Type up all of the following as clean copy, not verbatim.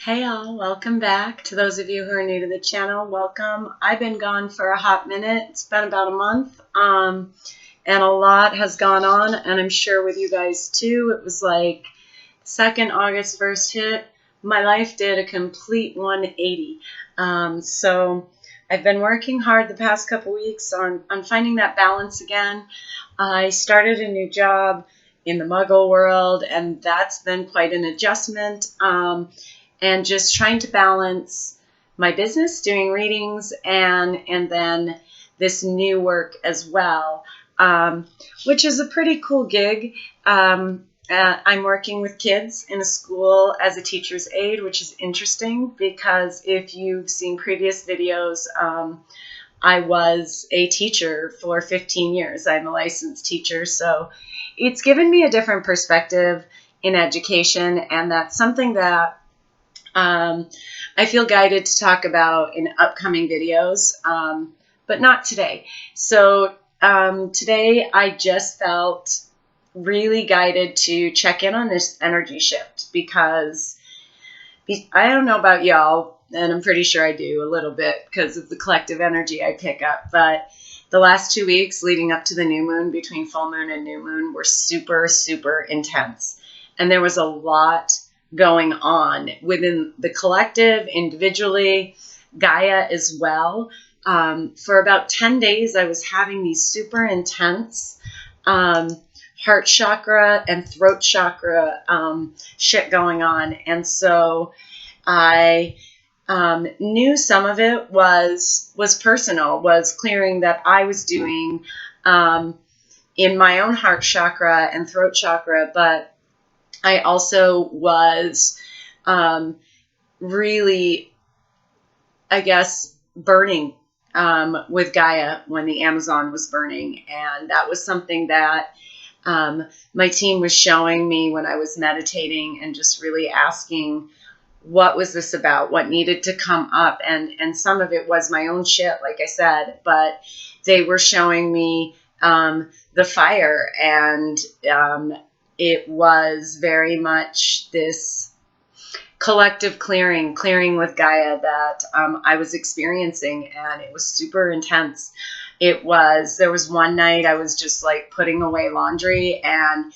Hey all, welcome back. To those of you who are new to the channel, welcome. I've been gone for a hot minute. It's been about a month, and a lot has gone on, and I'm sure with you guys too. It was like 2nd August first hit. My life did a complete 180. So I've been working hard the past couple weeks on finding that balance again. I started a new job in the Muggle world, and that's been quite an adjustment. And just trying to balance my business, doing readings, and then this new work as well, which is a pretty cool gig. I'm working with kids in a school as a teacher's aide, which is interesting because if you've seen previous videos, I was a teacher for 15 years. I'm a licensed teacher, so it's given me a different perspective in education, and that's something that I feel guided to talk about in upcoming videos, but not today. So today I just felt really guided to check in on this energy shift because I don't know about y'all, and I'm pretty sure I do a little bit because of the collective energy I pick up, but the last 2 weeks leading up to the new moon, between full moon and new moon, were super, super intense. And there was a lot going on within the collective, individually, Gaia as well. For about 10 days, I was having these super intense heart chakra and throat chakra shit going on. And so I knew some of it was personal, was clearing that I was doing in my own heart chakra and throat chakra, but I also was really, I guess, burning with Gaia when the Amazon was burning. And that was something that my team was showing me when I was meditating and just really asking, what was this about? What needed to come up? And some of it was my own shit, like I said, but they were showing me the fire, and it was very much this collective clearing with Gaia that I was experiencing, and it was super intense. There was one night I was just like putting away laundry, and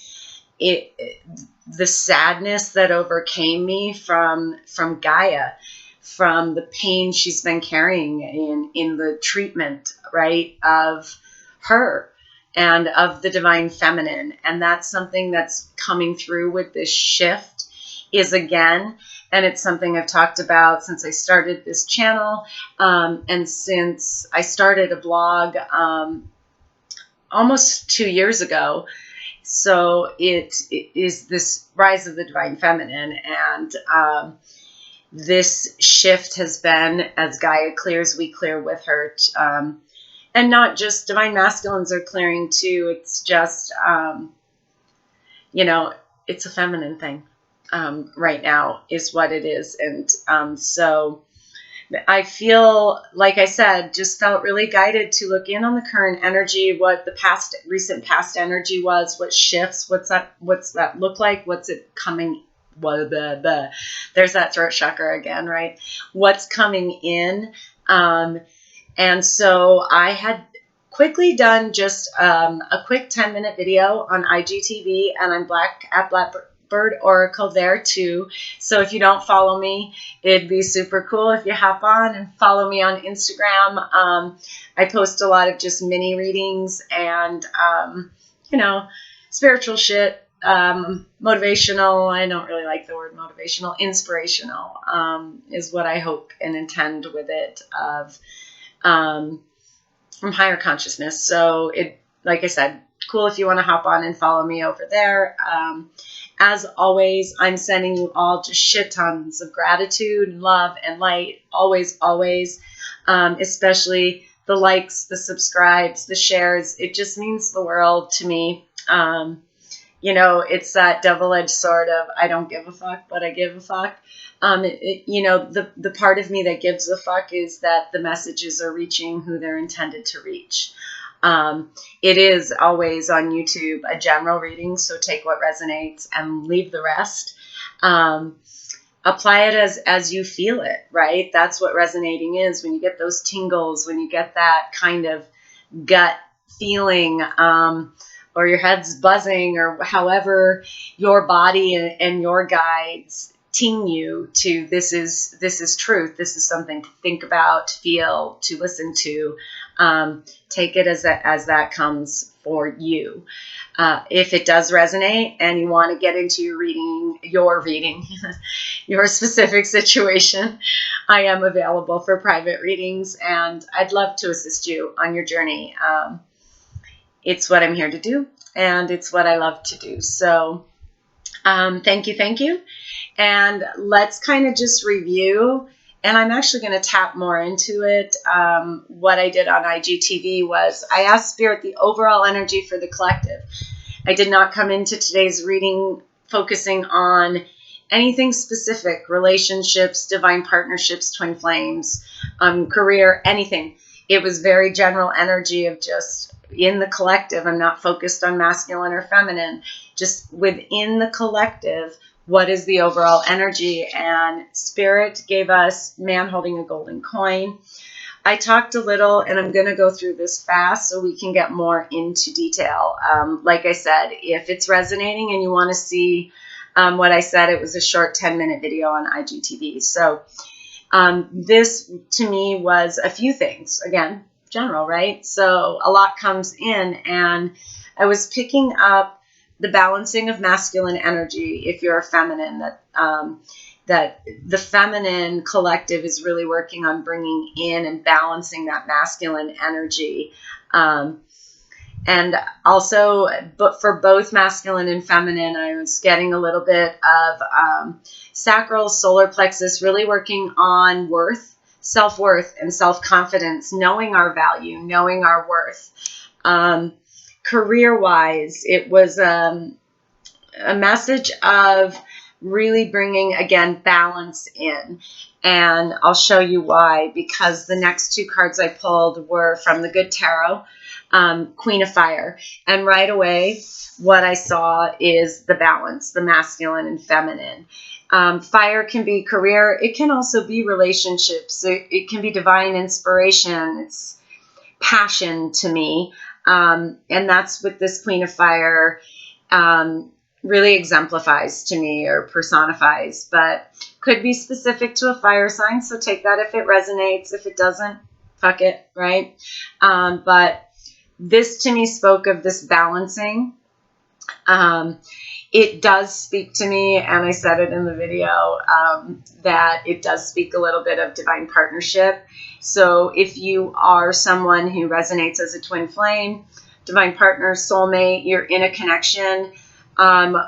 the sadness that overcame me from Gaia, from the pain she's been carrying in the treatment, right, of her and of the divine feminine. And that's something that's coming through with this shift is again, and it's something I've talked about since I started this channel, and since I started a blog almost 2 years ago. So it is this rise of the divine feminine, and this shift has been, as Gaia clears, we clear with her. And not just divine masculines are clearing too. It's just, it's a feminine thing right now is what it is. And so I feel, like I said, just felt really guided to look in on the current energy, what the recent past energy was, what shifts, what's that look like, what's it coming, there's that throat chakra again, right? What's coming in. And so I had quickly done just a quick 10-minute video on IGTV, and I'm at blackbirdoracle there too. So if you don't follow me, it'd be super cool if you hop on and follow me on Instagram. I post a lot of just mini readings and, spiritual shit, motivational. I don't really like the word motivational. Inspirational is what I hope and intend with it, of from higher consciousness. So it, like I said, cool if you want to hop on and follow me over there. As always, I'm sending you all just shit tons of gratitude and love and light. Always, always. Especially the likes, the subscribes, the shares. It just means the world to me. It's that double-edged sword of I don't give a fuck, but I give a fuck. The part of me that gives a fuck is that the messages are reaching who they're intended to reach. It is always on YouTube a general reading, so take what resonates and leave the rest. apply it as you feel it, right? That's what resonating is. When you get those tingles, when you get that kind of gut feeling, or your head's buzzing, or however your body and your guides ting you to, this is truth. This is something to think about, to feel, to listen to. Take it as that comes for you. If it does resonate and you want to get into your reading, your specific situation, I am available for private readings, and I'd love to assist you on your journey. It's what I'm here to do, and it's what I love to do. So thank you. And let's kind of just review. And I'm actually going to tap more into it. What I did on IGTV was I asked Spirit the overall energy for the collective. I did not come into today's reading focusing on anything specific, relationships, divine partnerships, twin flames, career, anything. It was very general energy of just in the collective. I'm not focused on masculine or feminine, just within the collective. What is the overall energy? And Spirit gave us man holding a golden coin. I talked a little, and I'm going to go through this fast so we can get more into detail. Like I said, if it's resonating and you want to see what I said, it was a short 10-minute video on IGTV. So this to me was a few things. Again, general, right? So a lot comes in, and I was picking up the balancing of masculine energy. If you're a feminine, that the feminine collective is really working on bringing in and balancing that masculine energy. And also, but for both masculine and feminine, I was getting a little bit of sacral, solar plexus, really working on worth, self-worth, and self-confidence, knowing our value, knowing our worth. Career-wise, it was a message of really bringing, again, balance in. And I'll show you why, because the next two cards I pulled were from the Good Tarot, Queen of Fire. And right away, what I saw is the balance, the masculine and feminine. Fire can be career. It can also be relationships. It can be divine inspiration. It's passion to me. And that's what this Queen of Fire really exemplifies to me, or personifies, but could be specific to a fire sign. So take that if it resonates. If it doesn't, fuck it, right? But this to me spoke of this balancing. It does speak to me, and I said it in the video, that it does speak a little bit of divine partnership. So if you are someone who resonates as a twin flame, divine partner, soulmate, you're in a connection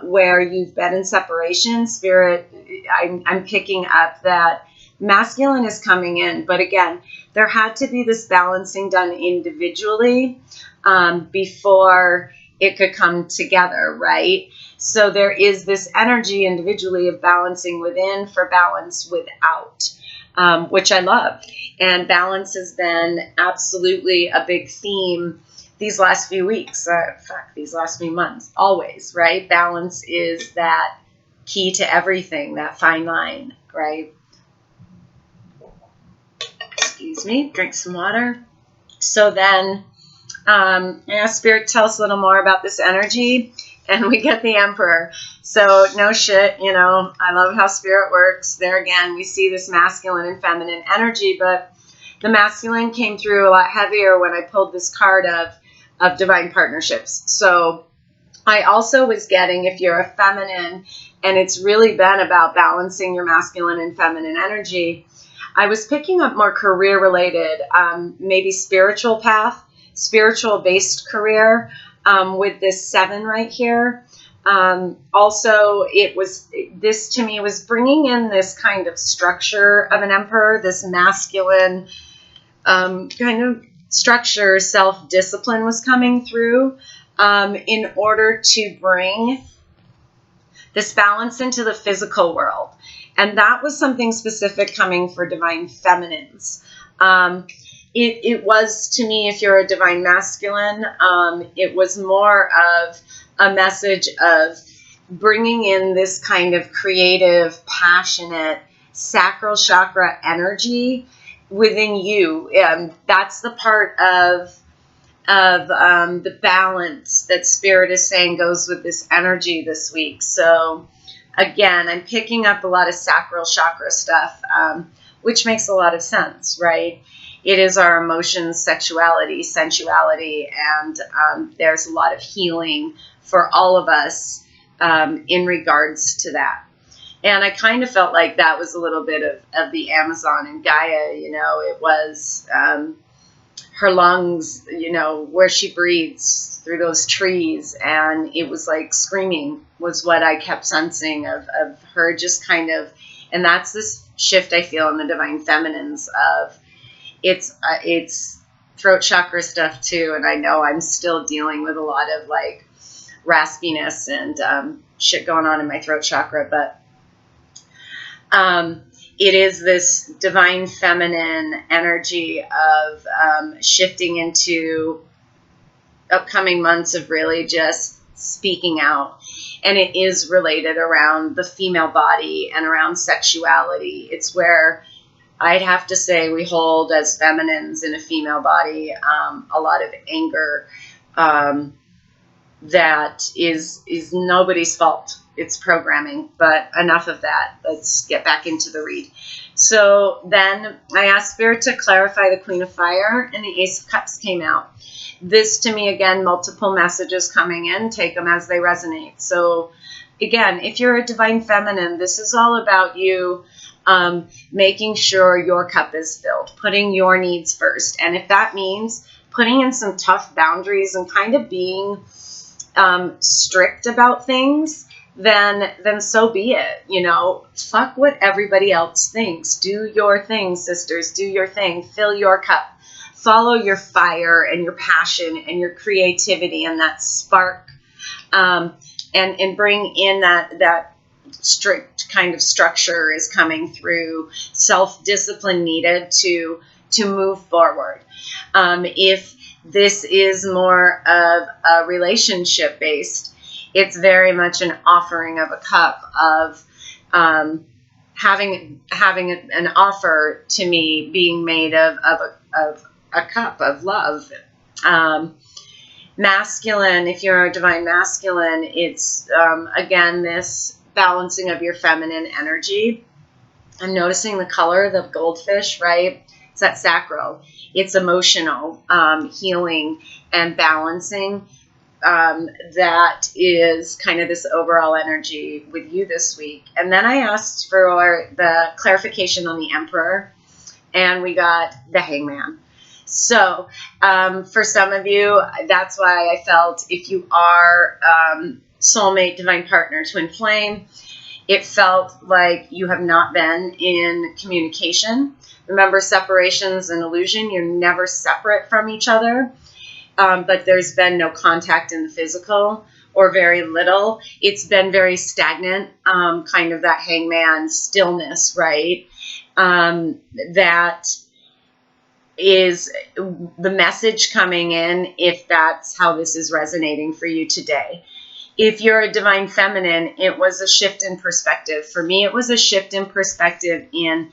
where you've been in separation, Spirit, I'm picking up that masculine is coming in. But again, there had to be this balancing done individually before it could come together, right? So there is this energy individually of balancing within for balance without, which I love. And balance has been absolutely a big theme these last few weeks, these last few months, always, right? Balance is that key to everything, that fine line, right? Excuse me, drink some water. So then, Spirit, tell us a little more about this energy, and we get the Emperor. So no shit, I love how Spirit works. There again, we see this masculine and feminine energy, but the masculine came through a lot heavier when I pulled this card of divine partnerships. So I also was getting, if you're a feminine, and it's really been about balancing your masculine and feminine energy, I was picking up more career related, maybe spiritual path, spiritual based career, with this 7 right here. Also, this to me was bringing in this kind of structure of an emperor, this masculine kind of structure, self-discipline was coming through in order to bring this balance into the physical world. And that was something specific coming for divine feminines. It was, to me, if you're a divine masculine, it was more of a message of bringing in this kind of creative, passionate, sacral chakra energy within you. That's the part of the balance that Spirit is saying goes with this energy this week. So again, I'm picking up a lot of sacral chakra stuff, which makes a lot of sense, right? It is our emotions, sexuality, sensuality, and there's a lot of healing for all of us in regards to that. And I kind of felt like that was a little bit of the Amazon and Gaia, it was her lungs, where she breathes through those trees. And it was like screaming was what I kept sensing of her just kind of, and that's this shift I feel in the divine feminines of it's throat chakra stuff too. And I know I'm still dealing with a lot of like raspiness and shit going on in my throat chakra, but it is this divine feminine energy of shifting into upcoming months of really just speaking out. And it is related around the female body and around sexuality. It's where I'd have to say we hold as feminines in a female body a lot of anger that is nobody's fault. It's programming, but enough of that. Let's get back into the read. So then I asked Spirit to clarify the Queen of Fire, and the Ace of Cups came out. This, to me, again, multiple messages coming in. Take them as they resonate. So again, if you're a divine feminine, this is all about you making sure your cup is filled, putting your needs first. And if that means putting in some tough boundaries and kind of being strict about things, then so be it. Fuck what everybody else thinks. Do your thing, sisters. Do your thing. Fill your cup. Follow your fire and your passion and your creativity and that spark, and bring in that strict kind of structure is coming through, self-discipline needed to move forward. If this is more of a relationship based, it's very much an offering of a cup of having an offer to me being made of a cup of love. Masculine, if you're a divine masculine, it's again this balancing of your feminine energy. I'm noticing the color, the goldfish, right? It's that sacral. It's emotional healing and balancing. That is kind of this overall energy with you this week. And then I asked for the clarification on the Emperor, and we got the Hangman. So for some of you, that's why I felt if you are soulmate, divine partner, twin flame, it felt like you have not been in communication. Remember, separation's an illusion. You're never separate from each other. But there's been no contact in the physical, or very little. It's been very stagnant, kind of that Hangman stillness, right? That is the message coming in, if that's how this is resonating for you today. If you're a divine feminine, it was a shift in perspective. For me, it was a shift in perspective in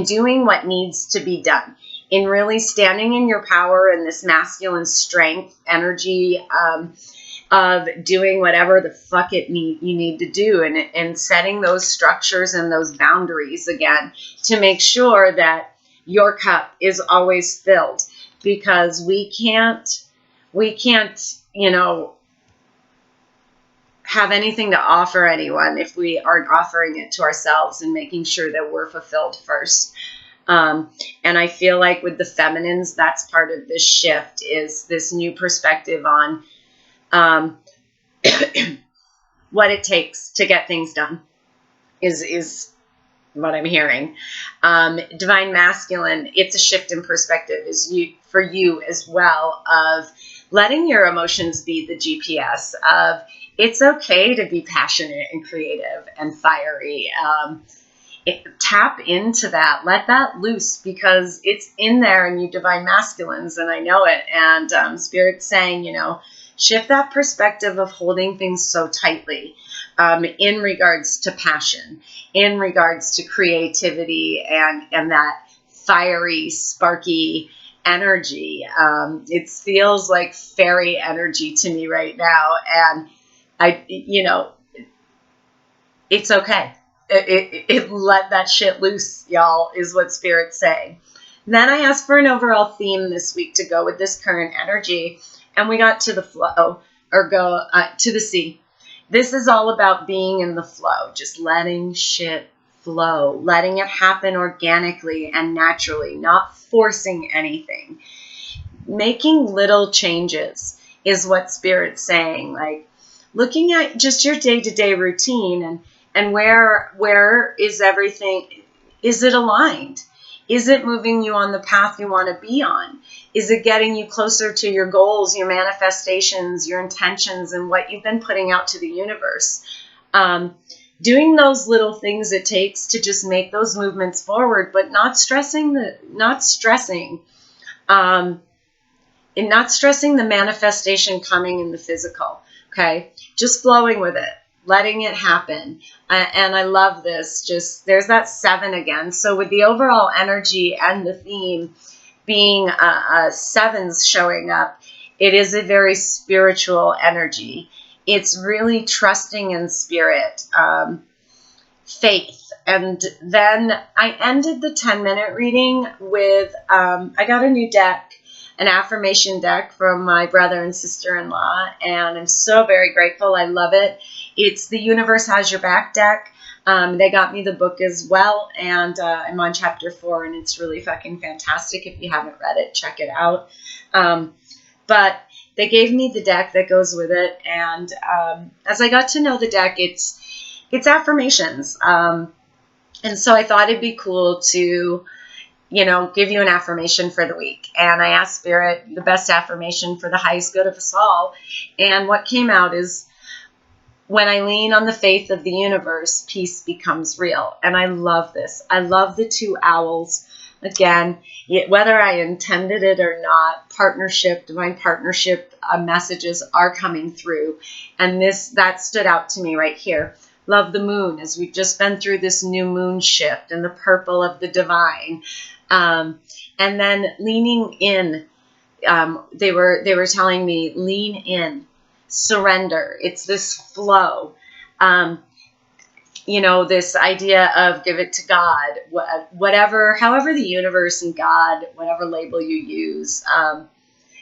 doing what needs to be done, in really standing in your power and this masculine strength energy of doing whatever the fuck you need to do, and setting those structures and those boundaries again to make sure that your cup is always filled, because we can't have anything to offer anyone if we aren't offering it to ourselves and making sure that we're fulfilled first. And I feel like with the feminines, that's part of this shift, is this new perspective on what it takes to get things done is what I'm hearing. Divine masculine, it's a shift in perspective for you as well, of letting your emotions be the GPS of it's okay to be passionate and creative and fiery. Tap into that, let that loose, because it's in there in you divine masculines, and I know it. And Spirit's saying, shift that perspective of holding things so tightly. in regards to passion, in regards to creativity and that fiery, sparky energy. It feels like fairy energy to me right now. And it's okay. It let that shit loose, y'all, is what Spirit's saying. Then I asked for an overall theme this week to go with this current energy, and we got to the flow, or go to the sea. This is all about being in the flow, just letting shit flow, letting it happen organically and naturally, not forcing anything. Making little changes is what Spirit's saying, like looking at just your day-to-day routine and where is everything, is it aligned? Is it moving you on the path you want to be on? Is it getting you closer to your goals, your manifestations, your intentions, and what you've been putting out to the universe? Doing those little things it takes to just make those movements forward, but not stressing the manifestation coming in the physical. Okay, just flowing with it, letting it happen. And I love this. Just there's that 7 again. So with the overall energy and the theme being 7s showing up, it is a very spiritual energy. It's really trusting in spirit, faith. And then I ended the 10-minute reading with, I got a new deck, an affirmation deck from my brother and sister-in-law, and I'm so very grateful. I love it. It's the Universe Has Your Back deck. They got me the book as well, and I'm on chapter 4, and it's really fucking fantastic. If you haven't read it, check it out. But they gave me the deck that goes with it, and as I got to know the deck, it's affirmations. And so I thought it'd be cool to give you an affirmation for the week. And I asked Spirit the best affirmation for the highest good of us all. And what came out is, when I lean on the faith of the universe, peace becomes real. And I love this. I love the 2 owls. Again, whether I intended it or not, divine partnership messages are coming through. And that stood out to me right here. Love the moon, as we've just been through this new moon shift and the purple of the divine. And then leaning in, they were telling me, lean in, surrender. It's this flow. This idea of give it to God, however the universe and God, whatever label you use.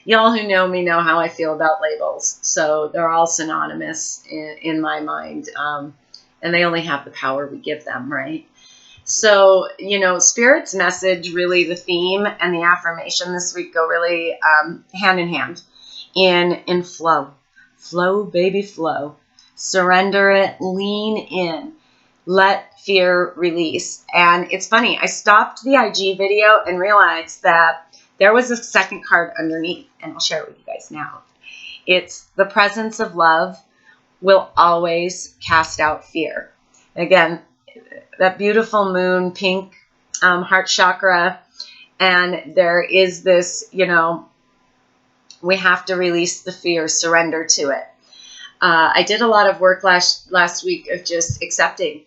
Y'all who know me know how I feel about labels. So they're all synonymous in my mind. And they only have the power we give them, right? So, Spirit's message, really the theme and the affirmation this week go really hand in hand in flow. Flow, baby, flow. Surrender it, lean in, let fear release. And it's funny, I stopped the IG video and realized that there was a second card underneath, and I'll share it with you guys now. It's the presence of love will always cast out fear. Again, that beautiful moon, pink heart chakra, and there is this, we have to release the fear, surrender to it. I did a lot of work last week of just accepting,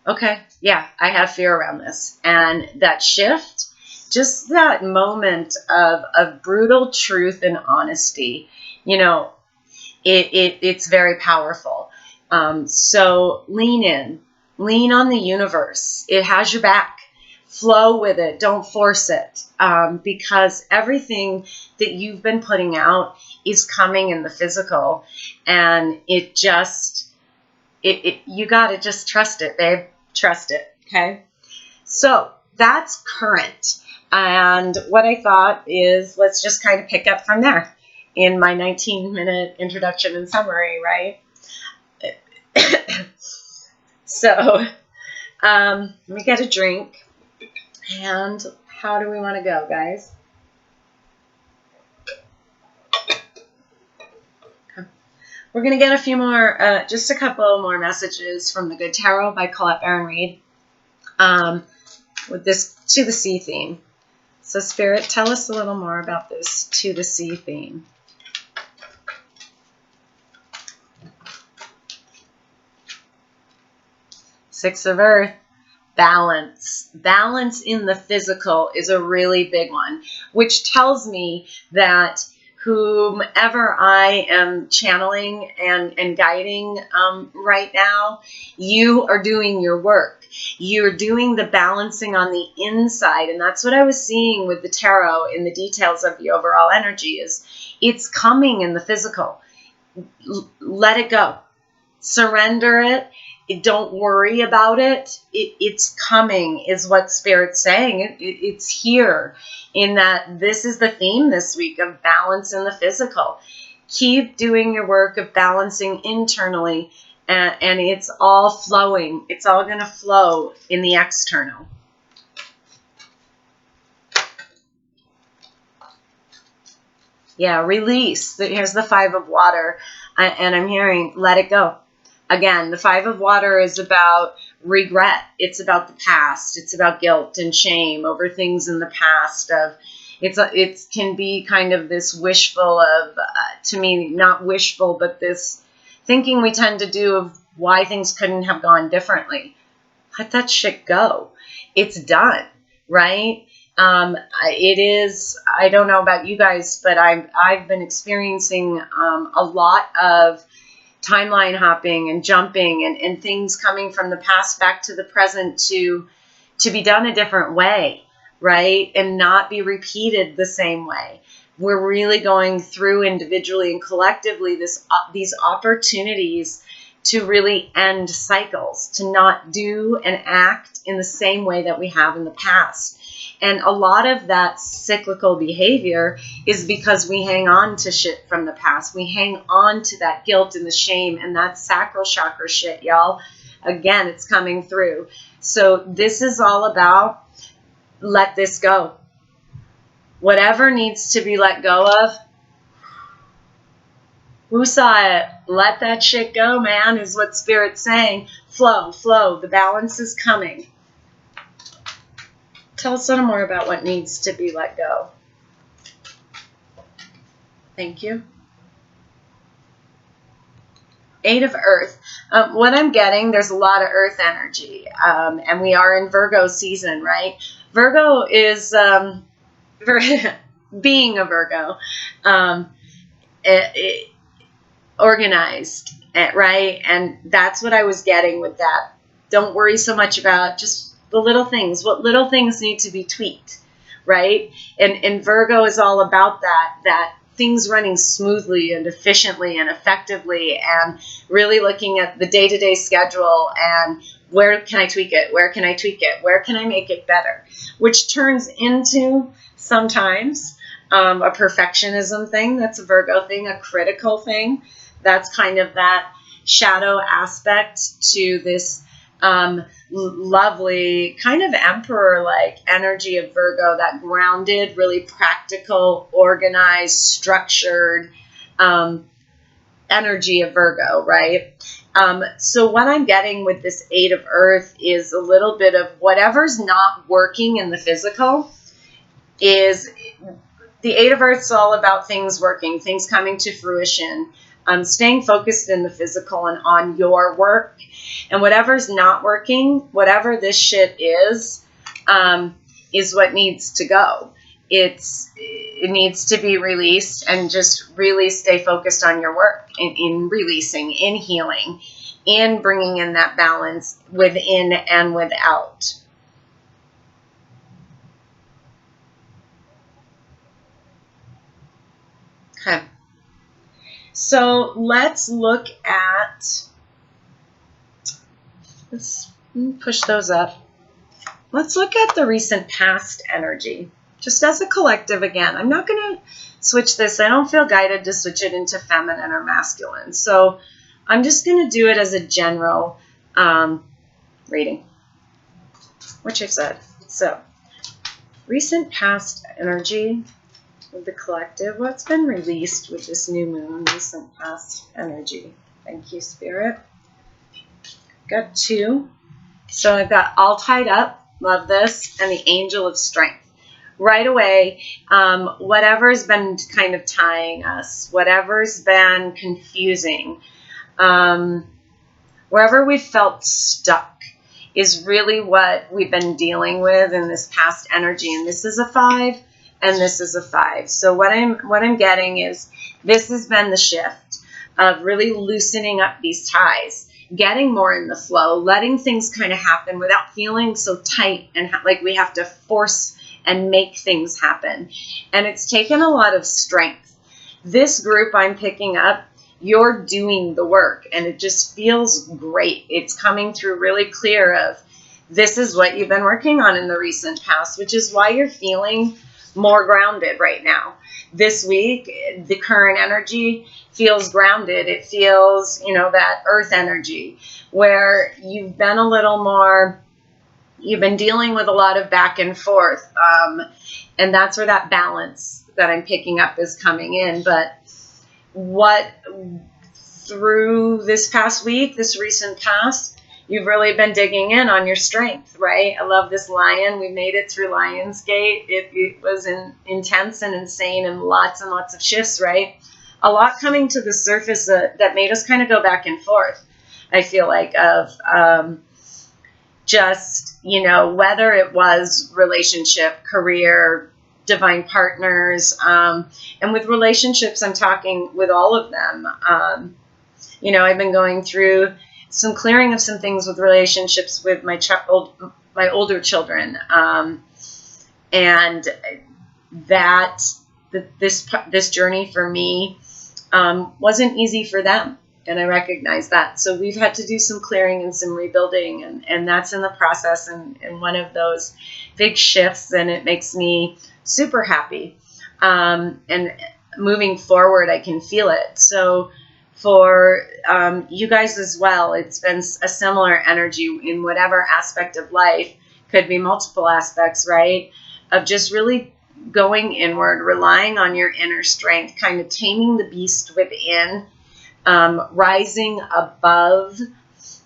okay, yeah, I have fear around this. And that shift, just that moment of brutal truth and honesty, it's very powerful. So lean in, lean on the universe. It has your back. Flow with it. Don't force it. Because everything that you've been putting out is coming in the physical, and you got to just trust it, babe. Trust it. Okay. So that's current. And what I thought is, let's just kind of pick up from there in my 19-minute introduction and summary, right? So let me get a drink. And how do we want to go, guys? Okay. We're going to get a few more, just a couple more messages from the Good Tarot by Colette Baron Reid with this To the Sea theme. So Spirit, tell us a little more about this To the Sea theme. Six of Earth. Balance. Balance in the physical is a really big one, which tells me that whomever I am channeling and guiding right now, you are doing your work. You're doing the balancing on the inside. And that's what I was seeing with the tarot in the details of the overall energy is it's coming in the physical. Let it go. Surrender it. Don't worry about it. It's coming is what Spirit's saying. It's here in that this is the theme this week of balance in the physical. Keep doing your work of balancing internally and it's all flowing. It's all going to flow in the external. Yeah, release. Here's the Five of Water. And I'm hearing, let it go. Again, the Five of Water is about regret. It's about the past. It's about guilt and shame over things in the past. It can be kind of this wishful of, to me, not wishful, but this thinking we tend to do of why things couldn't have gone differently. Let that shit go. It's done, right? It is, I don't know about you guys, but I've been experiencing a lot of timeline hopping and jumping and things coming from the past back to the present to be done a different way, right? And not be repeated the same way. We're really going through individually and collectively these opportunities to really end cycles, to not do and act in the same way that we have in the past. And a lot of that cyclical behavior is because we hang on to shit from the past. We hang on to that guilt and the shame and that sacral chakra shit, y'all. Again, it's coming through. So this is all about let this go. Whatever needs to be let go of, who saw it? Let that shit go, man, is what Spirit's saying. Flow, flow. The balance is coming. Tell us a little more about what needs to be let go. Thank you. Eight of Earth. What I'm getting, there's a lot of Earth energy. And we are in Virgo season, right? Virgo is, being a Virgo, organized, right? And that's what I was getting with that. Don't worry so much about just the little things. What little things need to be tweaked, right? And Virgo is all about that things running smoothly and efficiently and effectively and really looking at the day-to-day schedule and where can I tweak it? Where can I tweak it? Where can I make it better? Which turns into sometimes a perfectionism thing. That's a Virgo thing, a critical thing. That's kind of that shadow aspect to this lovely kind of emperor-like energy of Virgo, that grounded, really practical, organized, structured energy of Virgo, right? So what I'm getting with this Eight of Earth is a little bit of whatever's not working in the physical is the Eight of Earth is all about things working, things coming to fruition, staying focused in the physical and on your work. And whatever's not working, whatever this shit is what needs to go. It needs to be released and just really stay focused on your work in releasing, in healing, in bringing in that balance within and without. Okay. So let's look at, let's push those up. Let's look at the recent past energy, just as a collective again. I'm not going to switch this. I don't feel guided to switch it into feminine or masculine. So I'm just going to do it as a general reading, which I've said. So recent past energy of the collective. What's been released with this new moon, recent past energy? Thank you, Spirit. Got two. So I've got all tied up, love this, and the angel of strength. Right away, whatever's been kind of tying us, whatever's been confusing, wherever we felt stuck, is really what we've been dealing with in this past energy. And this is a 5 and this is a 5. So what I'm getting is this has been the shift of really loosening up these ties, getting more in the flow, letting things kind of happen without feeling so tight and like we have to force and make things happen. And it's taken a lot of strength. This group I'm picking up, you're doing the work, and it just feels great. It's coming through really clear of this is what you've been working on in the recent past, which is why you're feeling more grounded right now. This week, the current energy feels grounded. It feels, that earth energy where you've been a little more, you've been dealing with a lot of back and forth. And that's where that balance that I'm picking up is coming in. But what through this past week, this recent past, you've really been digging in on your strength, right? I love this lion. We made it through Lionsgate. It was intense and insane and lots of shifts, right? A lot coming to the surface that made us kind of go back and forth, I feel like, of just, whether it was relationship, career, divine partners, and with relationships, I'm talking with all of them. I've been going through some clearing of some things with relationships with my older children, and that this journey for me wasn't easy for them, and I recognize that. So we've had to do some clearing and some rebuilding, and that's in the process, and one of those big shifts, and it makes me super happy. And moving forward, I can feel it. So for you guys as well, it's been a similar energy in whatever aspect of life, could be multiple aspects, right? Of just really going inward, relying on your inner strength, kind of taming the beast within, rising above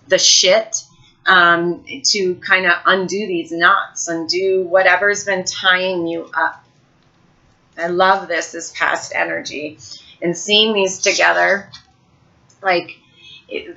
the shit, to kind of undo these knots, undo whatever's been tying you up. I love this past energy, and seeing these together, like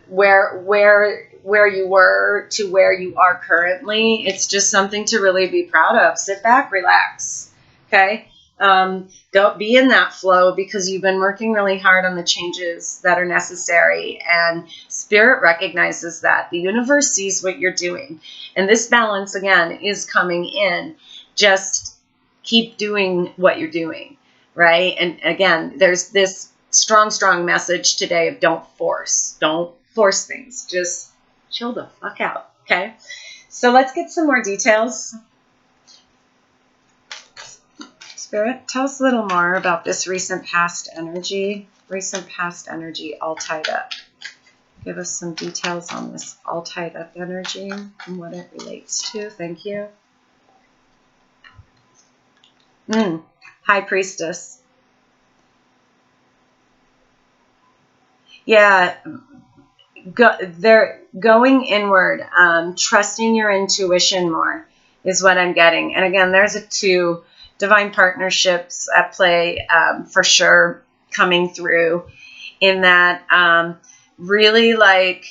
where you were to where you are currently. It's just something to really be proud of. Sit back, relax. Okay. Don't be in that flow, because you've been working really hard on the changes that are necessary, and spirit recognizes that. The universe sees what you're doing, and this balance again is coming in. Just keep doing what you're doing, right? And again, there's this strong message today of don't force things. Just chill the fuck out. Okay. So let's get some more details. Spirit, tell us a little more about this recent past energy all tied up. Give us some details on this all tied up energy and what it relates to. Thank you. High Priestess. Yeah, they're going inward, trusting your intuition more is what I'm getting. And again, there's a 2. Divine partnerships at play, for sure, coming through in that, really like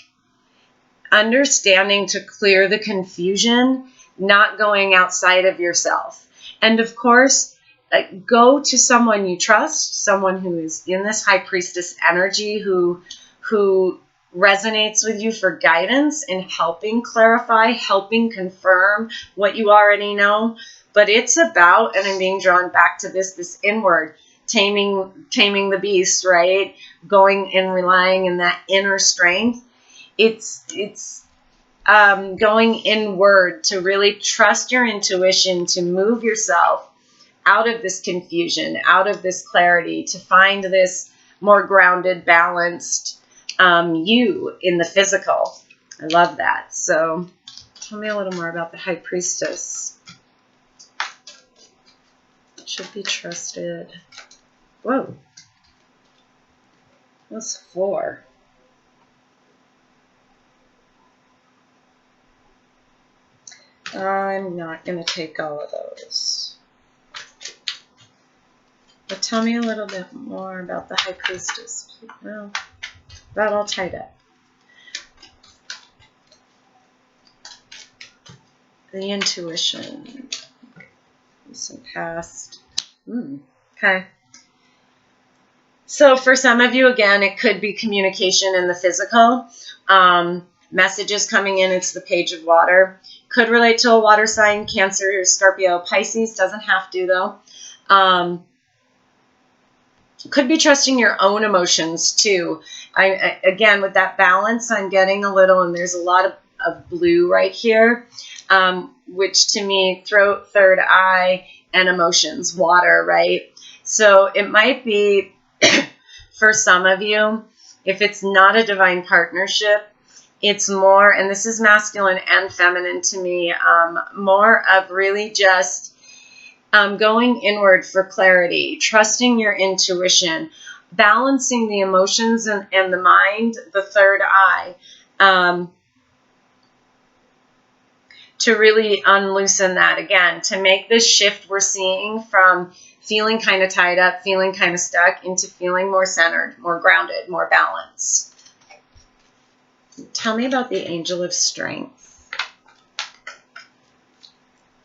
understanding to clear the confusion, not going outside of yourself. And of course, go to someone you trust, someone who is in this High Priestess energy, who resonates with you for guidance in helping clarify, helping confirm what you already know. But it's about, and I'm being drawn back to this inward, taming the beast, right? Going and relying in that inner strength. It's going inward to really trust your intuition, to move yourself out of this confusion, out of this clarity, to find this more grounded, balanced you in the physical. I love that. So tell me a little more about the High Priestess. Should be trusted. Whoa. That's 4. I'm not going to take all of those. But tell me a little bit more about the High Priestess. Well, that all tied up. The intuition. Recent past. Okay. So for some of you, again, it could be communication in the physical. Messages coming in, it's the Page of Water. Could relate to a water sign, Cancer, Scorpio, Pisces. Doesn't have to, though. Could be trusting your own emotions, too. Again, with that balance, I'm getting a little, and there's a lot of blue right here, which to me, throat, third eye, and emotions, water, right? So it might be, for some of you, if it's not a divine partnership, it's more, and this is masculine and feminine to me, more of really just going inward for clarity, trusting your intuition, balancing the emotions and the mind, the third eye, to really unloosen that again, to make this shift we're seeing from feeling kind of tied up, feeling kind of stuck, into feeling more centered, more grounded, more balanced. Tell me about the Angel of Strength.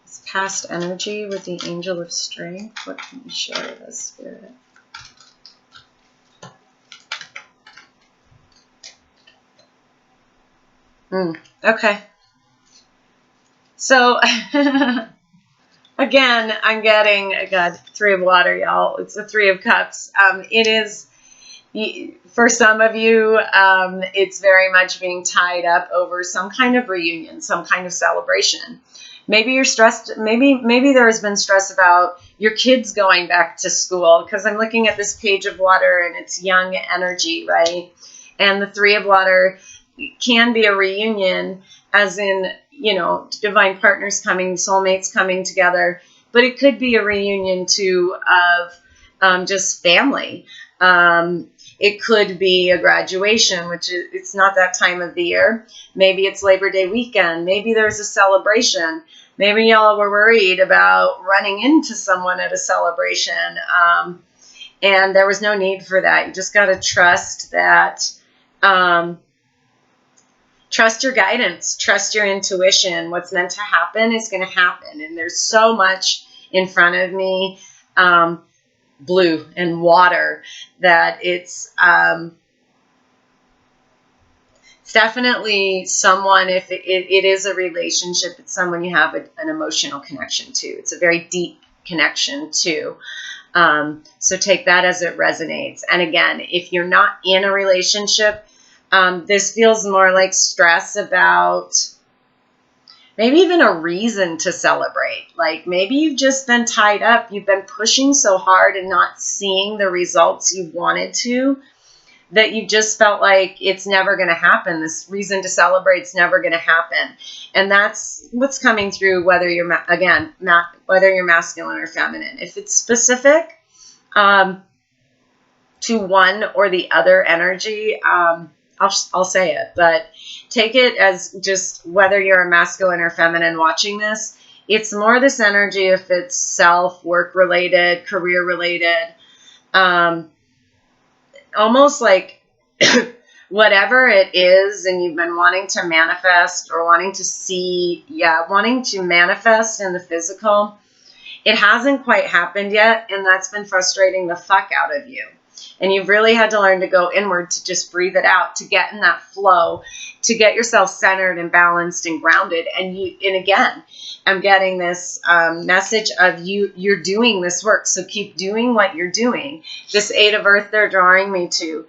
This past energy with the Angel of Strength. What can you share with us, Spirit? Okay. So, again, I'm getting, God, Three of Water, y'all. It's the Three of Cups. It is, for some of you, it's very much being tied up over some kind of reunion, some kind of celebration. Maybe you're stressed. Maybe there has been stress about your kids going back to school, because I'm looking at this Page of Water and it's young energy, right? And the Three of Water can be a reunion, as in, you know, divine partners coming, soulmates coming together, but it could be a reunion too of just family. It could be a graduation, which is, it's not that time of the year. Maybe it's Labor Day weekend. Maybe there's a celebration. Maybe y'all were worried about running into someone at a celebration, and there was no need for that. You just got to trust that. Trust your guidance, trust your intuition. What's meant to happen is going to happen. And there's so much in front of me, blue and water, that it's definitely someone, if it is a relationship, it's someone you have an emotional connection to. It's a very deep connection to. So take that as it resonates. And again, if you're not in a relationship, this feels more like stress about maybe even a reason to celebrate. Like maybe you've just been tied up. You've been pushing so hard and not seeing the results you wanted to, that you just felt like it's never going to happen. This reason to celebrate is never going to happen. And that's what's coming through, whether you're, whether you're masculine or feminine. If it's specific to one or the other energy, I'll say it, but take it as just whether you're a masculine or feminine watching this. It's more this energy if it's self, work related, career related, almost like whatever it is, and you've been wanting to manifest or wanting to see, wanting to manifest in the physical. It hasn't quite happened yet, and that's been frustrating the fuck out of you. And you've really had to learn to go inward, to just breathe it out, to get in that flow, to get yourself centered and balanced and grounded. And again, I'm getting this message of you're doing this work. So keep doing what you're doing. This Eight of Earth they're drawing me to,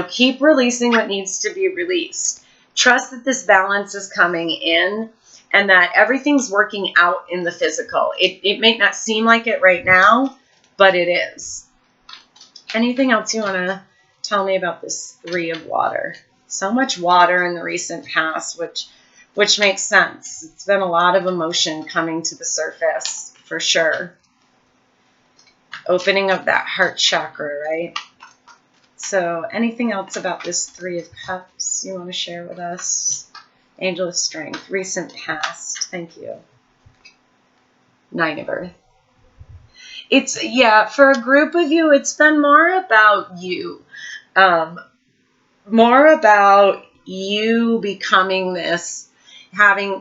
keep releasing what needs to be released. Trust that this balance is coming in and that everything's working out in the physical. It may not seem like it right now, but it is. Anything else you want to tell me about this Three of Water? So much water in the recent past, which makes sense. It's been a lot of emotion coming to the surface, for sure. Opening of that heart chakra, right? So anything else about this Three of Cups you want to share with us? Angel of Strength, recent past. Thank you. Nine of Earth. It's, for a group of you, it's been more about you. More about you becoming this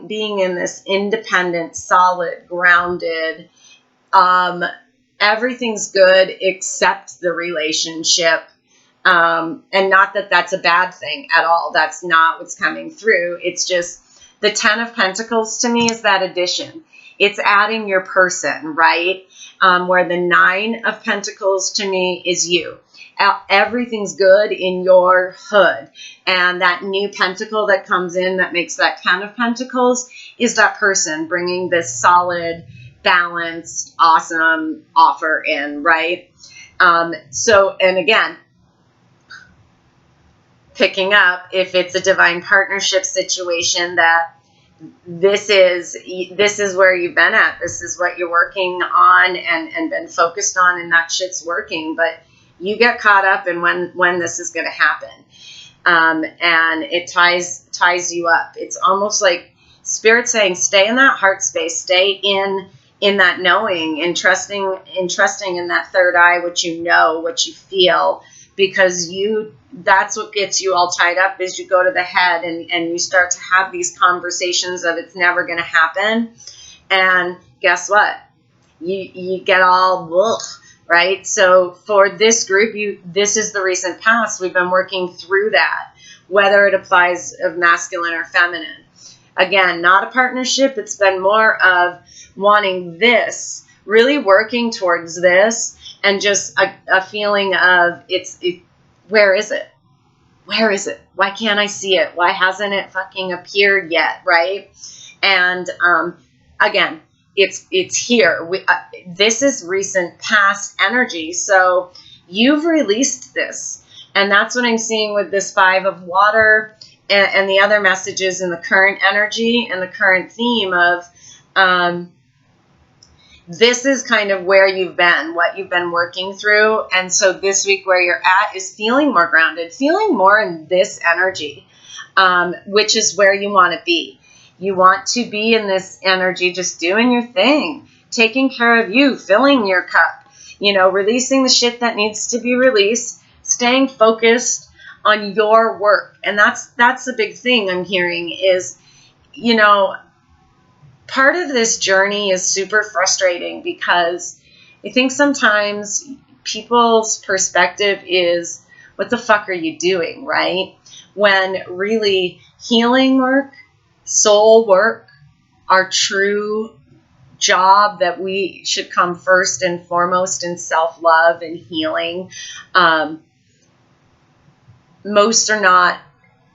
being in this independent, solid, grounded, everything's good except the relationship. And not that that's a bad thing at all. That's not what's coming through. It's just the 10 of Pentacles to me is that addition. It's adding your person, right? Where the 9 of Pentacles to me is you. Everything's good in your hood. And that new pentacle that comes in that makes that 10 of Pentacles is that person bringing this solid, balanced, awesome offer in, right? So, and again, picking up, if it's a divine partnership situation, that this is where you've been at. This is what you're working on and been focused on, and that shit's working. But you get caught up in when this is going to happen, and it ties you up. It's almost like Spirit saying, stay in that heart space, stay in that knowing, and trusting in that third eye, what you know, what you feel, because that's what gets you all tied up. Is you go to the head and you start to have these conversations of it's never going to happen, and guess what, you get all ugh, right? So for this group, this is the recent past. We've been working through that, whether it applies of masculine or feminine. Again, not a partnership. It's been more of wanting this, really working towards this, and just a feeling of where is it? Where is it? Why can't I see it? Why hasn't it fucking appeared yet, right? And again, it's here. This is recent past energy, so you've released this, and that's what I'm seeing with this 5 of water and the other messages in the current energy and the current theme of this is kind of where you've been, what you've been working through. And so this week where you're at is feeling more grounded, feeling more in this energy, which is where you want to be. You want to be in this energy, just doing your thing, taking care of you, filling your cup, releasing the shit that needs to be released, staying focused on your work. And that's the big thing I'm hearing is, part of this journey is super frustrating because I think sometimes people's perspective is, what the fuck are you doing, right? When really healing work, soul work, our true job that we should come first and foremost in self-love and healing. Most are not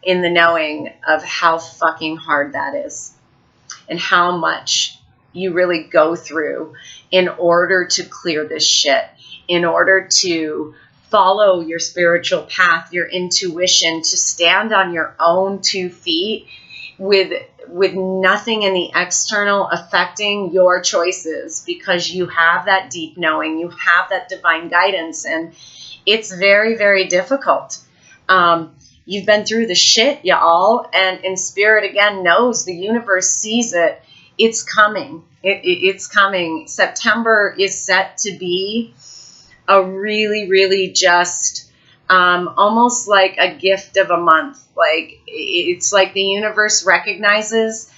in the knowing of how fucking hard that is, and how much you really go through in order to clear this shit, in order to follow your spiritual path, your intuition, to stand on your own 2 feet with nothing in the external affecting your choices, because you have that deep knowing, you have that divine guidance, and it's very, very difficult. You've been through the shit, y'all, and Spirit, again, knows, the universe sees it. It's coming. It's coming. September is set to be a really, really just almost like a gift of a month. Like, it's like the universe recognizes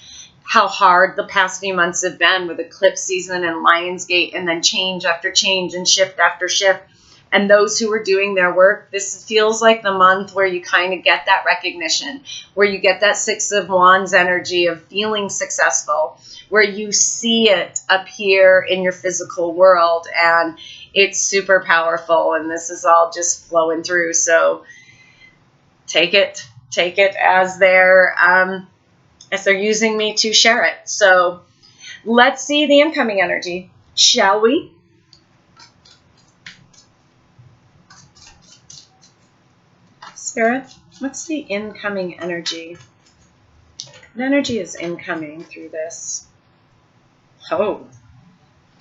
how hard the past few months have been with eclipse season and Lionsgate, and then change after change and shift after shift. And those who are doing their work, this feels like the month where you kind of get that recognition, where you get that 6 of Wands energy of feeling successful, where you see it appear in your physical world, and it's super powerful, and this is all just flowing through. So take it as they're using me to share it. So let's see the incoming energy, shall we? Spirit, what's the incoming energy? What energy is incoming through this? Oh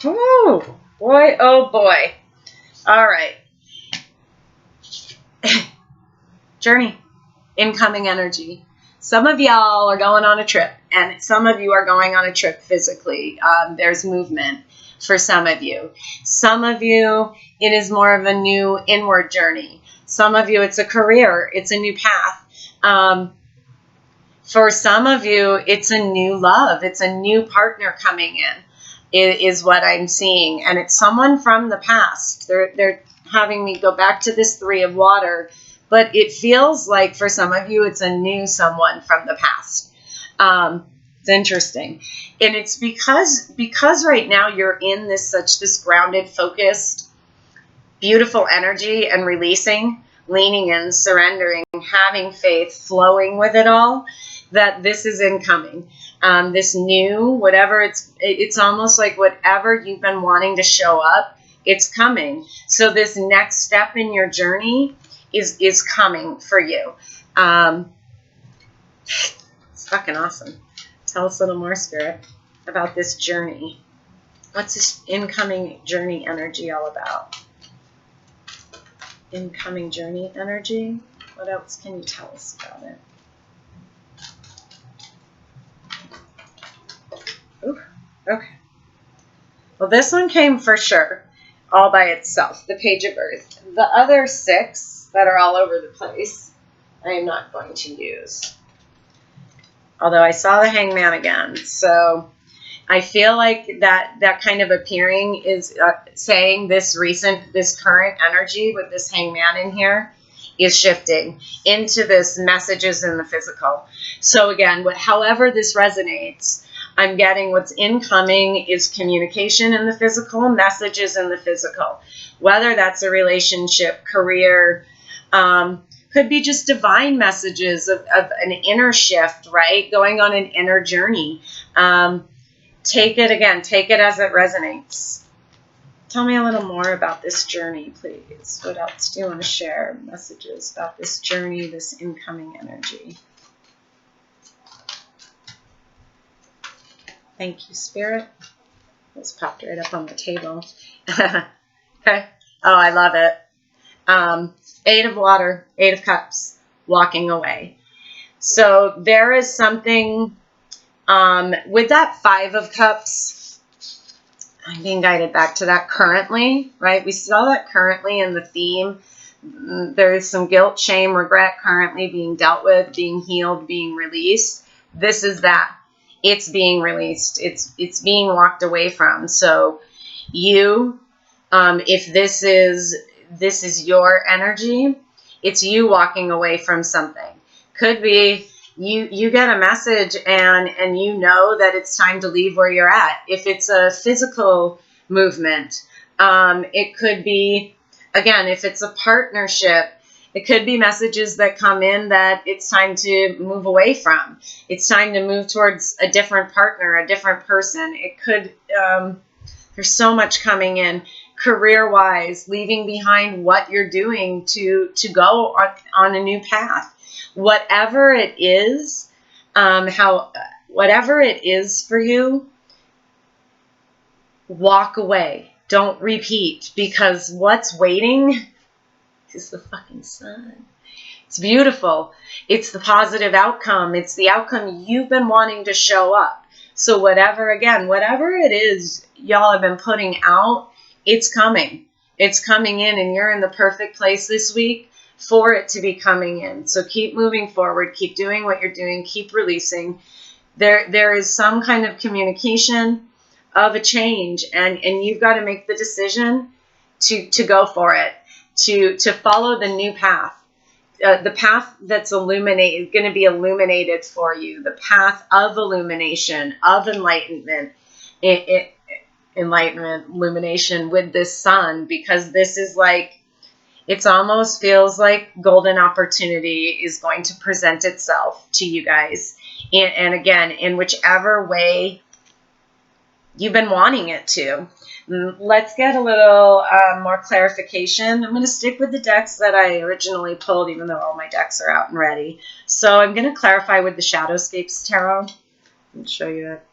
boy, oh boy. All right. Journey, incoming energy. Some of y'all are going on a trip, and some of you are going on a trip physically. There's movement for some of you. Some of you, it is more of a new inward journey. Some of you, it's a career. It's a new path. For some of you, it's a new love. It's a new partner coming in, is what I'm seeing. And it's someone from the past. They're having me go back to this 3 of water. But it feels like for some of you, it's a new someone from the past. It's interesting. And it's because right now you're in this grounded, focused, beautiful energy and releasing, leaning in, surrendering, having faith, flowing with it all, that this is incoming. This new, whatever, it's almost like whatever you've been wanting to show up, it's coming. So this next step in your journey is coming for you. It's fucking awesome. Tell us a little more, Spirit, about this journey. What's this incoming journey energy all about? Incoming journey energy. What else can you tell us about it? Ooh, okay. Well, this one came for sure, all by itself, the Page of Earth. The other 6 that are all over the place, I am not going to use. Although I saw the Hangman again, so I feel like that kind of appearing is saying this current energy with this Hangman in here is shifting into this messages in the physical. So again, however this resonates, I'm getting what's incoming is communication in the physical, messages in the physical. Whether that's a relationship, career, could be just divine messages of an inner shift, right? Going on an inner journey. Take it as it resonates. Tell me a little more about this journey, please. What else do you want to share? Messages about this journey, this incoming energy. Thank you, Spirit. This popped right up on the table. Okay. Oh, I love it. 8 of water, 8 of cups, walking away. So there is something with that 5 of cups. I'm being guided back to that currently, right? We saw that currently in the theme. There is some guilt, shame, regret currently being dealt with, being healed, being released. This is that. It's being released. It's being walked away from. So you, if this is your energy, it's you walking away from something. Could be you get a message and you know that it's time to leave where you're at. If it's a physical movement, it could be, again, if it's a partnership, it could be messages that come in that it's time to move away from. It's time to move towards a different partner, a different person. It could, there's so much coming in. Career-wise, leaving behind what you're doing to go on a new path. Whatever it is, whatever it is for you, walk away. Don't repeat, because what's waiting is the fucking sun. It's beautiful. It's the positive outcome. It's the outcome you've been wanting to show up. So whatever it is y'all have been putting out, it's coming. It's coming in, and you're in the perfect place this week for it to be coming in. So keep moving forward. Keep doing what you're doing. Keep releasing. There is some kind of communication of a change, and you've got to make the decision to go for it, to follow the new path. The path that's going to be illuminated for you, the path of illumination, of enlightenment, illumination with this sun, because this is like, it almost feels like golden opportunity is going to present itself to you guys. And again, in whichever way you've been wanting it to. Let's get a little more clarification. I'm going to stick with the decks that I originally pulled, even though all my decks are out and ready. So I'm going to clarify with the Shadowscapes Tarot. I'll show you it.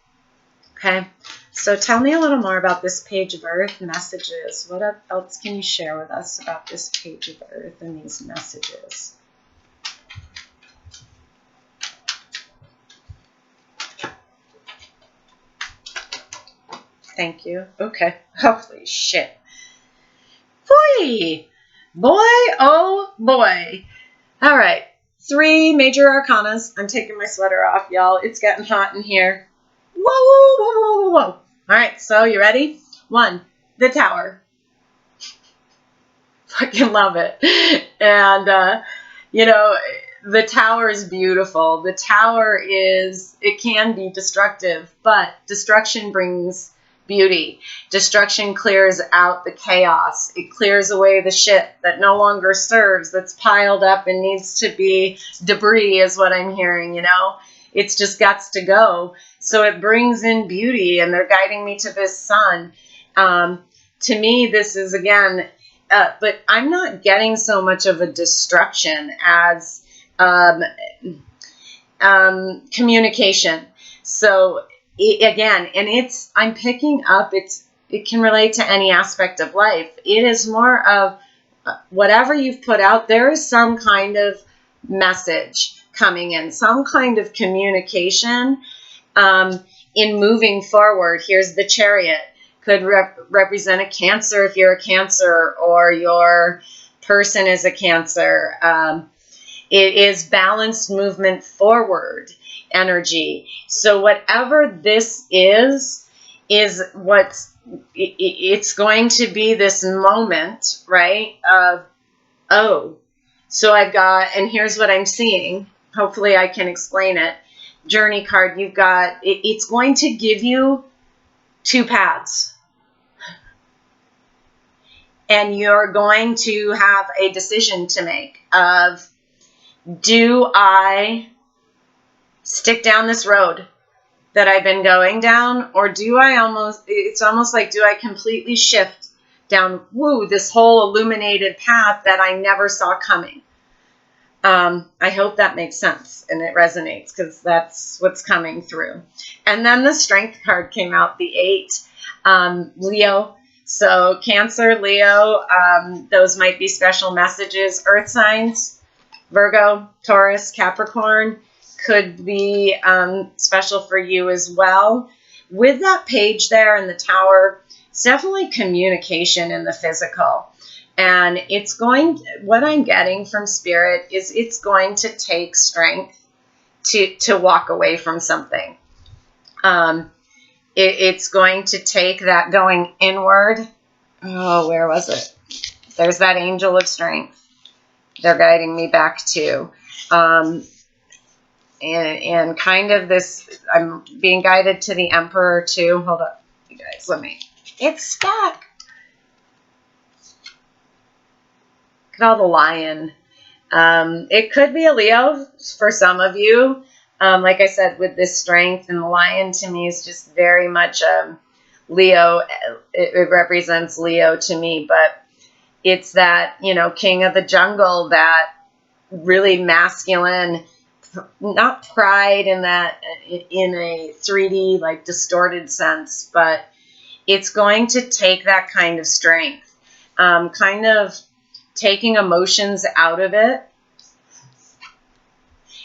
Okay. So tell me a little more about this Page of Earth messages. What else can you share with us about this Page of Earth and these messages? Thank you. Okay. Holy shit. Boy, oh boy. All right. 3 major arcanas. I'm taking my sweater off, y'all. It's getting hot in here. Whoa, whoa, whoa, whoa, whoa, whoa. All right, so you ready? 1, the Tower. Fucking love it. And, you know, the Tower is beautiful. The Tower it can be destructive, but destruction brings beauty. Destruction clears out the chaos. It clears away the shit that no longer serves, that's piled up and needs to be debris, is what I'm hearing, you know? It's just got to go. So it brings in beauty, and they're guiding me to this sun. To me, this is, again, but I'm not getting so much of a destruction as communication. So again, and I'm picking up, it can relate to any aspect of life. It is more of whatever you've put out, there is some kind of message coming in, some kind of communication in moving forward. Here's the Chariot. Could represent a Cancer if you're a Cancer, or your person is a Cancer. It is balanced movement forward energy. So whatever this is it's going to be this moment, right? Oh, so I've got, and here's what I'm seeing. Hopefully I can explain it. Journey card, you've got, it's going to give you 2 paths. And you're going to have a decision to make of, do I stick down this road that I've been going down, or do I it's almost like, do I completely shift down, this whole illuminated path that I never saw coming? I hope that makes sense and it resonates, because that's what's coming through. And then the Strength card came out, the 8, Leo. So Cancer, Leo, those might be special messages. Earth signs, Virgo, Taurus, Capricorn, could be special for you as well. With that page there in the Tower, it's definitely communication in the physical. And what I'm getting from Spirit is it's going to take strength to walk away from something. It's going to take that going inward. Oh, where was it? There's that Angel of Strength. They're guiding me back to. And kind of this, I'm being guided to the Emperor too. Hold up, you guys, it's stuck. Look at all the lion. It could be a Leo for some of you. Like I said, with this strength, and the lion to me is just very much Leo. It represents Leo to me, but it's that, king of the jungle, that really masculine, not pride in a 3D like distorted sense, but it's going to take that kind of strength, kind of taking emotions out of it.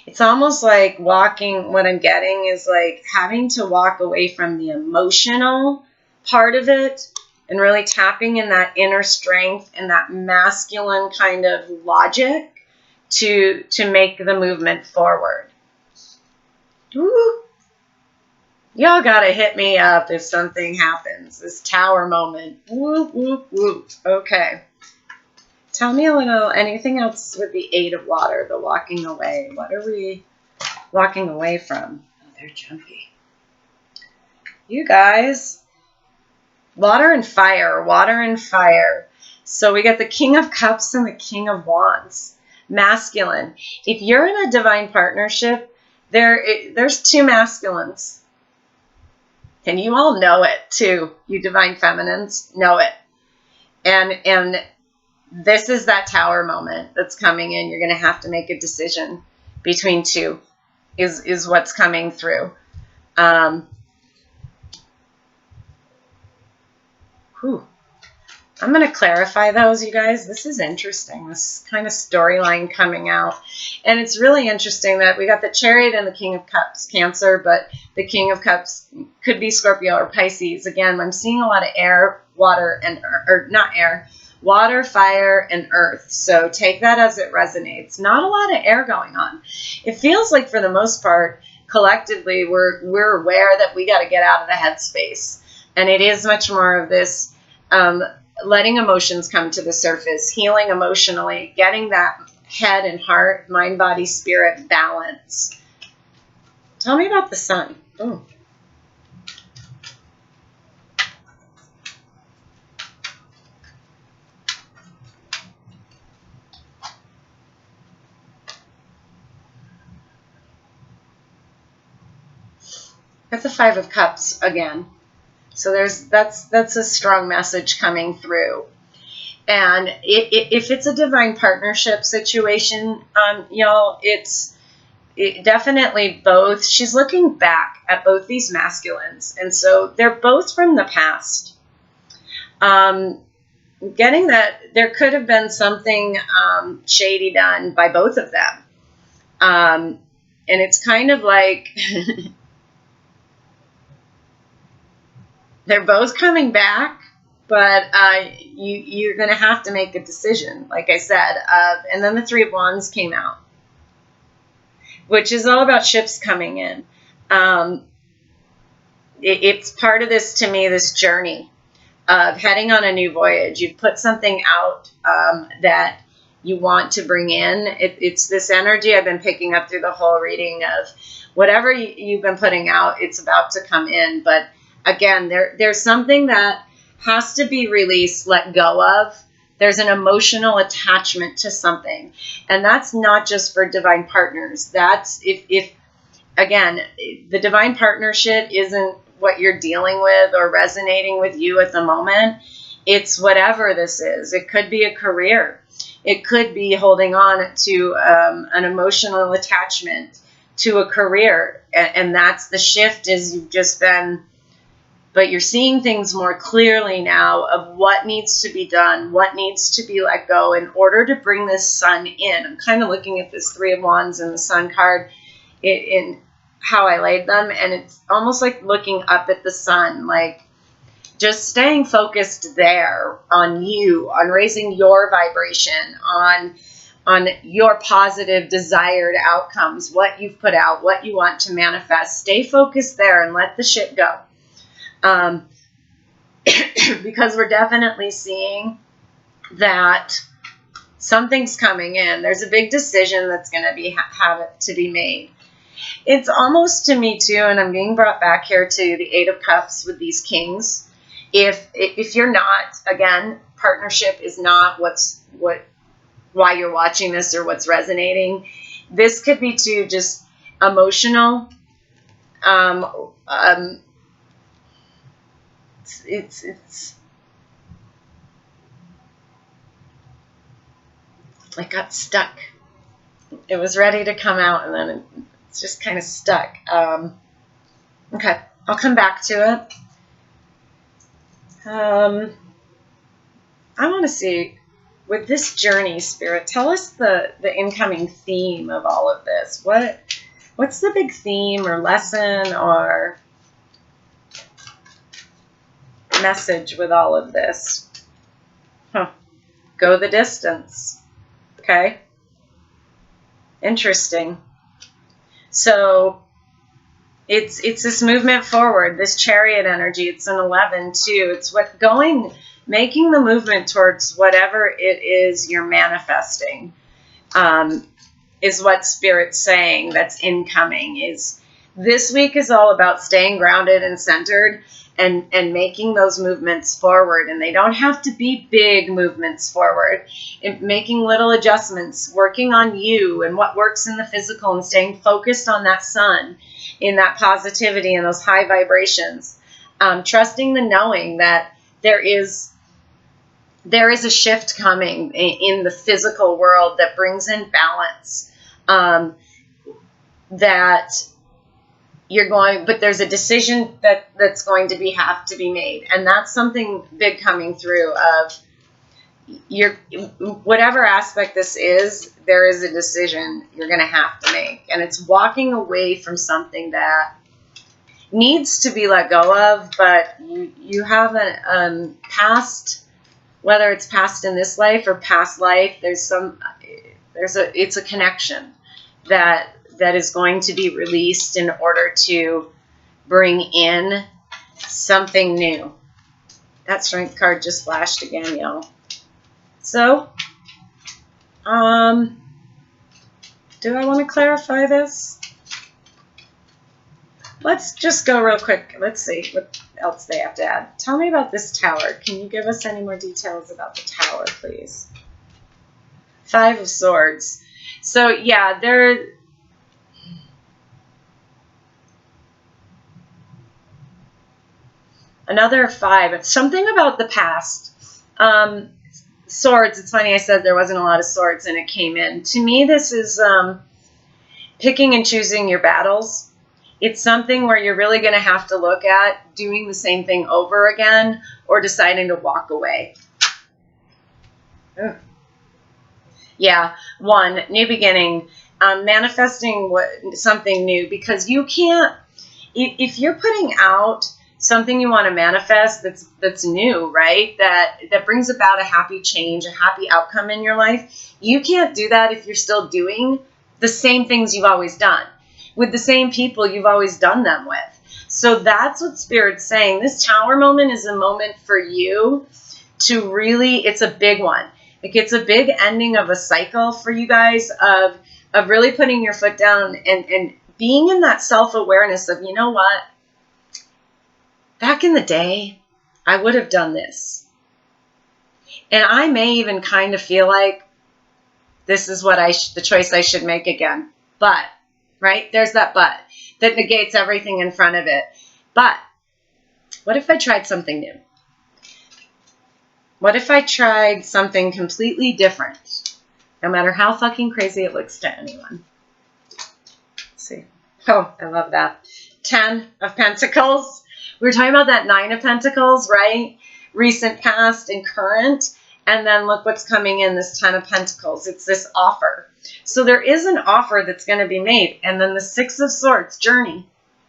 It's almost like walking, what I'm getting is like having to walk away from the emotional part of it and really tapping in that inner strength and that masculine kind of logic to make the movement forward. Woo. Y'all gotta hit me up if something happens. This Tower moment. Whoop, whoop, whoop. Okay. Tell me anything else with the 8 of water, the walking away. What are we walking away from? Oh, they're jumpy. You guys, water and fire, water and fire. So we got the King of Cups and the King of Wands, masculine. If you're in a divine partnership, there's 2 masculines. And you all know it too. You divine feminines know it. And this is that Tower moment that's coming in. You're going to have to make a decision between 2 is what's coming through. I'm going to clarify those, you guys. This is interesting, this kind of storyline coming out. And it's really interesting that we got the Chariot and the King of Cups, Cancer, but the King of Cups could be Scorpio or Pisces. Again, I'm seeing a lot of air, water, and, or not air, water, fire, and earth. So take that as it resonates. Not a lot of air going on. It feels like for the most part, collectively, we're aware that we got to get out of the headspace. And it is much more of this letting emotions come to the surface, healing emotionally, getting that head and heart, mind, body, spirit balance. Tell me about the sun. Oh. That's the Five of Cups again. So that's a strong message coming through. And if it's a divine partnership situation, y'all, it's definitely both. She's looking back at both these masculines, and so they're both from the past. Getting that there could have been something shady done by both of them, and it's kind of like they're both coming back, but you're going to have to make a decision, like I said. And then the Three of Wands came out, which is all about ships coming in. It's part of this, to me, this journey of heading on a new voyage. You've put something out that you want to bring in. It's this energy I've been picking up through the whole reading of whatever you've been putting out, it's about to come in. But again, there's something that has to be released, let go of. There's an emotional attachment to something. And that's not just for divine partners. That's if again, the divine partnership isn't what you're dealing with or resonating with you at the moment. It's whatever this is. It could be a career. It could be holding on to an emotional attachment to a career. And that's the shift, is you've just been, but you're seeing things more clearly now of what needs to be done, what needs to be let go in order to bring this sun in. I'm kind of looking at this Three of Wands and the Sun card in how I laid them, and it's almost like looking up at the sun, like just staying focused there on you, on raising your vibration, on your positive desired outcomes, what you've put out, what you want to manifest. Stay focused there and let the shit go. Because we're definitely seeing that something's coming in. There's a big decision that's going to be have to be made. It's almost, to me too, and I'm being brought back here to the Eight of Cups with these kings. If you're not, again, partnership is not why you're watching this or what's resonating. This could be too just emotional. It's like got stuck. It was ready to come out, and then it's just kind of stuck. Okay, I'll come back to it. I want to see, with this journey, Spirit, tell us the incoming theme of all of this. What's the big theme or lesson or message with all of this? Go the distance. Okay. Interesting. So it's this movement forward, this Chariot energy. It's an 11 too. It's making the movement towards whatever it is you're manifesting, is what Spirit's saying that's incoming. Is this week is all about staying grounded and centered and making those movements forward. And they don't have to be big movements forward. Making little adjustments, working on you and what works in the physical, and staying focused on that sun, in that positivity and those high vibrations. Trusting the knowing that there is a shift coming in the physical world that brings in balance. That but there's a decision that's going to have to be made, and that's something big coming through. Of whatever aspect this is, there is a decision you're going to have to make, and it's walking away from something that needs to be let go of, but you have a past whether it's past in this life or past life, it's a connection that is going to be released in order to bring in something new. That strength card just flashed again, y'all. So, do I want to clarify this? Let's just go real quick. Let's see what else they have to add. Tell me about this tower. Can you give us any more details about the tower, please? 5 of Swords. So, yeah, another 5. It's something about the past. Swords. It's funny I said there wasn't a lot of swords and it came in. To me, this is picking and choosing your battles. It's something where you're really going to have to look at doing the same thing over again or deciding to walk away. Ugh. Yeah, 1, new beginning, manifesting something new, because you can't, if you're putting out something you want to manifest that's new, right, that brings about a happy change, a happy outcome in your life, you can't do that if you're still doing the same things you've always done with the same people you've always done them with. So that's what Spirit's saying. This tower moment is a moment for you to really, it's a big one. Like, it's a big ending of a cycle for you guys of really putting your foot down and being in that self-awareness of, you know what, back in the day, I would have done this. And I may even kind of feel like this is what the choice I should make again. But, right, there's that but that negates everything in front of it. But what if I tried something new? What if I tried something completely different? No matter how fucking crazy it looks to anyone. Let's see. Oh, I love that. 10 of Pentacles. We were talking about that 9 of Pentacles, right? Recent, past, and current. And then look what's coming in, this 10 of Pentacles. It's this offer. So there is an offer that's going to be made. And then the 6 of Swords, journey,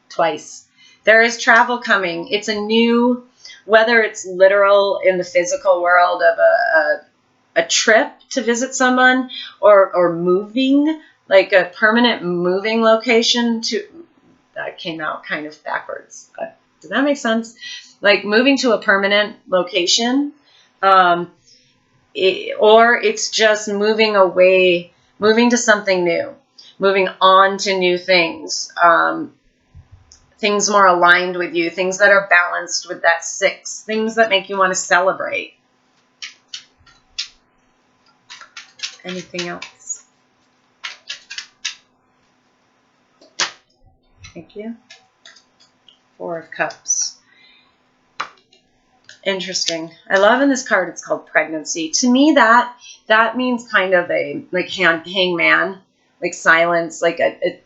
twice. There is travel coming. It's a new, whether it's literal in the physical world of a trip to visit someone, or moving, like a permanent moving location to, that came out kind of backwards. But does that make sense? Like moving to a permanent location, or it's just moving away, moving to something new, moving on to new things, things more aligned with you, things that are balanced with that 6, things that make you want to celebrate. Anything else? Thank you. 4 of Cups. Interesting. I love in this card, it's called pregnancy. To me, that means kind of a, like, hangman, like silence, like a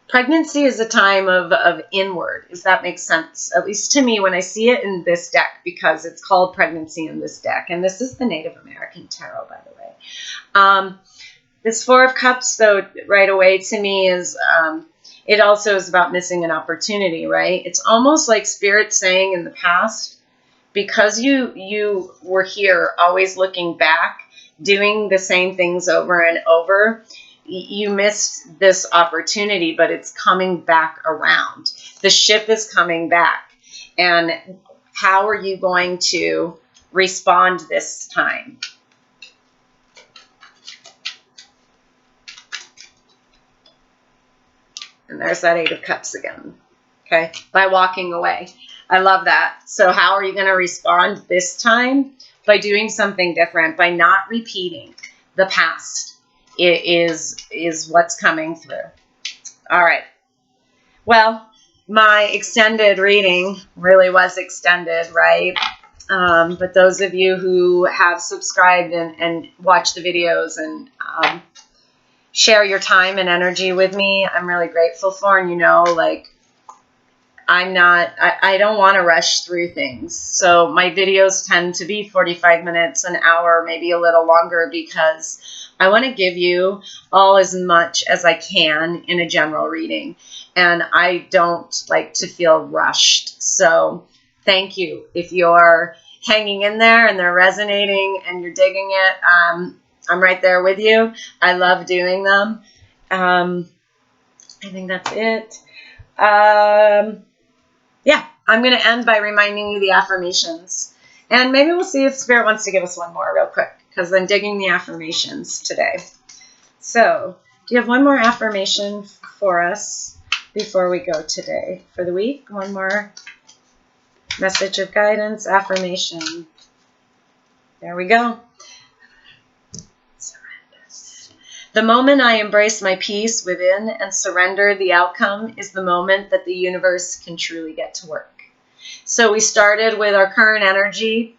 pregnancy is a time of inward, if that makes sense. At least to me when I see it in this deck, because it's called pregnancy in this deck. And this is the Native American Tarot, by the way. This 4 of Cups, though, right away to me is, it also is about missing an opportunity, right? It's almost like Spirit saying in the past, because you were here always looking back, doing the same things over and over, you missed this opportunity, but it's coming back around. The ship is coming back. And how are you going to respond this time? And there's that 8 of Cups again. Okay, by walking away. I love that. So how are you going to respond this time? By doing something different, by not repeating the past. It is what's coming through. All right. Well, my extended reading really was extended, right? But those of you who have subscribed and watched the videos and share your time and energy with me, I'm really grateful for. And, you know, like, I don't want to rush through things. So my videos tend to be 45 minutes, an hour, maybe a little longer, because I want to give you all as much as I can in a general reading. And I don't like to feel rushed. So thank you if you're hanging in there and they're resonating and you're digging it, I'm right there with you. I love doing them. I think that's it. Yeah, I'm going to end by reminding you the affirmations. And maybe we'll see if Spirit wants to give us one more real quick, because I'm digging the affirmations today. So, do you have one more affirmation for us before we go today for the week? One more message of guidance, affirmation. There we go. The moment I embrace my peace within and surrender the outcome is the moment that the universe can truly get to work. So we started with our current energy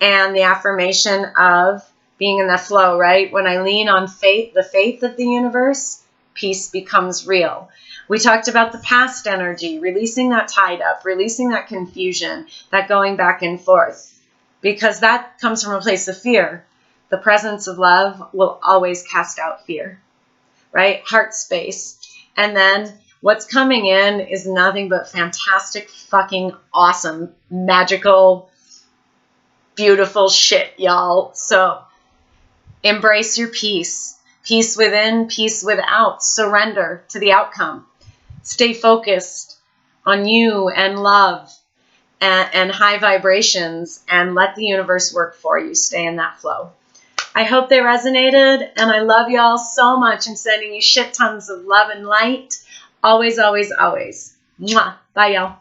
and the affirmation of being in the flow, right? When I lean on faith, the faith of the universe, peace becomes real. We talked about the past energy, releasing that tied up, releasing that confusion, that going back and forth, because that comes from a place of fear. The presence of love will always cast out fear, right? Heart space. And then what's coming in is nothing but fantastic, fucking awesome, magical, beautiful shit, y'all. So embrace your peace. Peace within, peace without. Surrender to the outcome. Stay focused on you and love and high vibrations, and let the universe work for you. Stay in that flow. I hope they resonated, and I love y'all so much. I'm sending you shit tons of love and light. Always, always, always. Mwah. Bye, y'all.